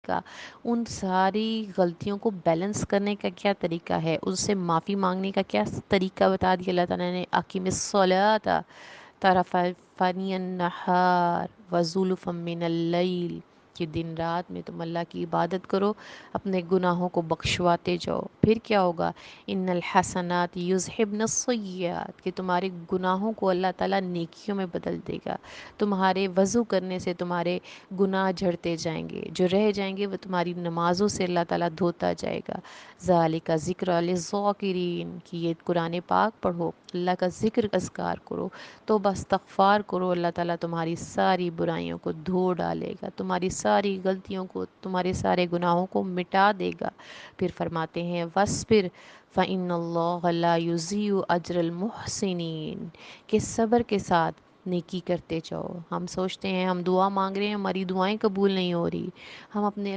طریقہ، ان ساری غلطیوں کو بیلنس کرنے کا کیا طریقہ ہے، اس سے معافی مانگنے کا کیا طریقہ بتا دیا اللہ تعالیٰ نے، اقیم الصلاۃ طرفی النہار وزلفا من اللیل، کہ دن رات میں تم اللہ کی عبادت کرو، اپنے گناہوں کو بخشواتے جاؤ. پھر کیا ہوگا، ان الحسنات یذہبن السیئات، کہ تمہارے گناہوں کو اللہ تعالیٰ نیکیوں میں بدل دے گا. تمہارے وضو کرنے سے تمہارے گناہ جھڑتے جائیں گے، جو رہ جائیں گے وہ تمہاری نمازوں سے اللہ تعالیٰ دھوتا جائے گا. ذالک ذکر للذاکرین، کہ یہ قرآن پاک پڑھو، اللہ کا ذکر اذکار کرو، توبہ استغفار کرو، اللہ تعالیٰ تمہاری ساری برائیوں کو دھو ڈالے گا، تمہاری ساری غلطیوں کو، تمہارے سارے گناہوں کو مٹا دے گا. پھر فرماتے ہیں وَاصْبِرْ فَإِنَّ اللَّهَ لَا يُضِيعُ أَجْرَ الْمُحْسِنِينَ، کہ صبر کے ساتھ نیکی کرتے جاؤ. ہم سوچتے ہیں ہم دعا مانگ رہے ہیں، ہماری دعائیں قبول نہیں ہو رہی، ہم اپنے